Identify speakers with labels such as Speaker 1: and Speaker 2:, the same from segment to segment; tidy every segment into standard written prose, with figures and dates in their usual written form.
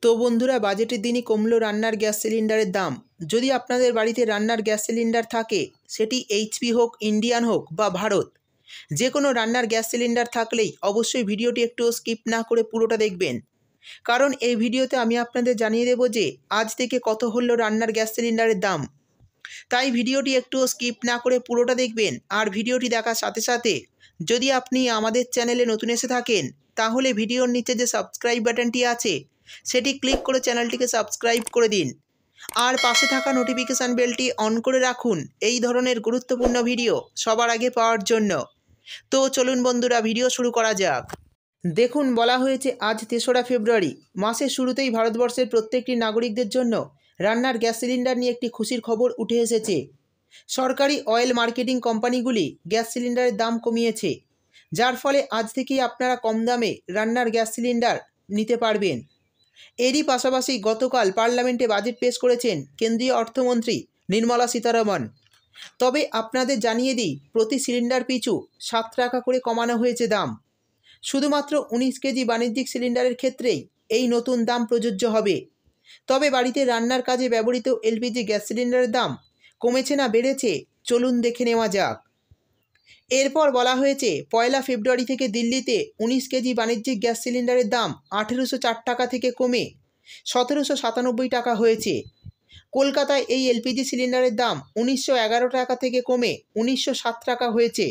Speaker 1: তো বন্ধুরা, বাজেটের দিনই কমলো রান্নার গ্যাস সিলিন্ডারের দাম। যদি আপনাদের বাড়িতে রান্নার গ্যাস সিলিন্ডার থাকে, সেটি এইচপি হোক, ইন্ডিয়ান হোক বা ভারত, যে কোনো রান্নার গ্যাস সিলিন্ডার থাকলেই অবশ্যই ভিডিওটি একটু স্কিপ না করে পুরোটা দেখবেন। কারণ এই ভিডিওতে আমি আপনাদের জানিয়ে দেব যে আজ থেকে কত হলো রান্নার গ্যাস সিলিন্ডারের দাম। তাই ভিডিওটি একটু স্কিপ না করে পুরোটা দেখবেন। আর ভিডিওটি দেখার সাথে সাথে যদি আপনি আমাদের চ্যানেলে নতুন এসে থাকেন, তাহলে ভিডিওর নিচে যে সাবস্ক্রাইব বাটনটি আছে সেটি ক্লিক করে চ্যানেলটিকে সাবস্ক্রাইব করে দিন। আর পাশে থাকা নোটিফিকেশান বেলটি অন করে রাখুন এই ধরনের গুরুত্বপূর্ণ ভিডিও সবার আগে পাওয়ার জন্য। তো চলুন বন্ধুরা, ভিডিও শুরু করা যাক। দেখুন, বলা হয়েছে আজ 3রা ফেব্রুয়ারি, মাসের শুরুতেই ভারতবর্ষের প্রত্যেকটি নাগরিকদের জন্য রান্নার গ্যাস সিলিন্ডার নিয়ে একটি খুশির খবর উঠে এসেছে। সরকারি অয়েল মার্কেটিং কোম্পানিগুলি গ্যাস সিলিন্ডারের দাম কমিয়েছে, যার ফলে আজ থেকেই আপনারা কম দামে রান্নার গ্যাস সিলিন্ডার নিতে পারবেন। এরই পাশাপাশি গতকাল পার্লামেন্টে বাজেট পেশ করেছেন কেন্দ্রীয় অর্থমন্ত্রী নির্মলা সীতারমণ। তবে আপনাদের জানিয়ে দিই, প্রতি সিলিন্ডার পিছু 7 টাকা করে কমানো হয়েছে দাম। শুধুমাত্র 19 কেজি বাণিজ্যিক সিলিন্ডারের ক্ষেত্রেই এই নতুন দাম প্রযোজ্য হবে। তবে বাড়িতে রান্নার কাজে ব্যবহৃত এলপিজি গ্যাস সিলিন্ডারের দাম কমেছে না বেড়েছে, চলুন দেখে নেওয়া যাক। এরপর বলা হয়েছে 1 ফেব্রুয়ারি থেকে দিল্লিতে 19 কেজি বাণিজ্যিক গ্যাস সিলিন্ডারের দাম 1804 টাকা থেকে কমে 1797 টাকা হয়েছে। কলকাতায় এই এলপিজি সিলিন্ডারের দাম 1911 টাকা থেকে কমে 1907 টাকা হয়েছে।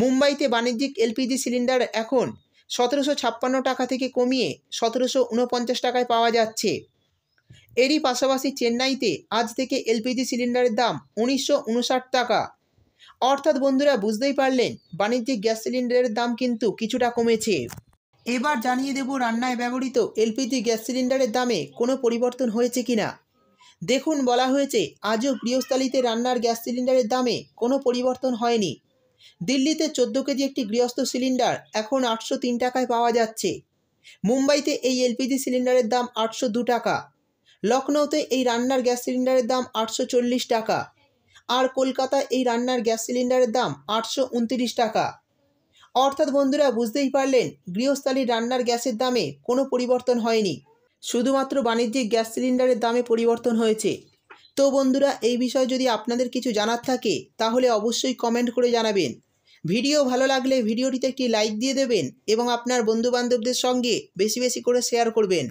Speaker 1: মুম্বাইতে বাণিজ্যিক এলপিজি সিলিন্ডার এখন 1756 টাকা থেকে কমিয়ে 1749 টাকায় পাওয়া যাচ্ছে। এরই পাশাপাশি চেন্নাইতে আজ থেকে এলপিজি সিলিন্ডারের দাম 1959 টাকা। অর্থাৎ বন্ধুরা, বুঝতেই পারলেন বাণিজ্যিক গ্যাস সিলিন্ডারের দাম কিন্তু কিছুটা কমেছে। এবার জানিয়ে দেব রান্নায় ব্যবহৃত এলপিজি গ্যাস সিলিন্ডারের দামে কোনো পরিবর্তন হয়েছে কিনা। দেখুন, বলা হয়েছে আজও গৃহস্থালিতে রান্নার গ্যাস সিলিন্ডারের দামে কোনো পরিবর্তন হয়নি। দিল্লিতে 14 কেজি একটি গৃহস্থ সিলিন্ডার এখন 803 টাকায় পাওয়া যাচ্ছে। মুম্বাইতে এই এলপিজি সিলিন্ডারের দাম 802 টাকা। লখনৌতে এই রান্নার গ্যাস সিলিন্ডারের দাম 840 টাকা। আর কলকাতায় এই রান্নার গ্যাস সিলিন্ডারের দাম 829 টাকা। অর্থাৎ বন্ধুরা, বুঝতেই পারলেন গৃহস্থালির রান্নার গ্যাসের দামে কোনো পরিবর্তন হয়নি, শুধুমাত্র বাণিজ্যিক গ্যাস সিলিন্ডারের দামে পরিবর্তন হয়েছে। তো বন্ধুরা, এই বিষয়ে যদি আপনাদের কিছু জানার থাকে তাহলে অবশ্যই কমেন্ট করে জানাবেন। ভিডিও ভালো লাগলে ভিডিওটিতে একটি লাইক দিয়ে দেবেন এবং আপনার বন্ধুবান্ধবদের সঙ্গে বেশি বেশি করে শেয়ার করবেন।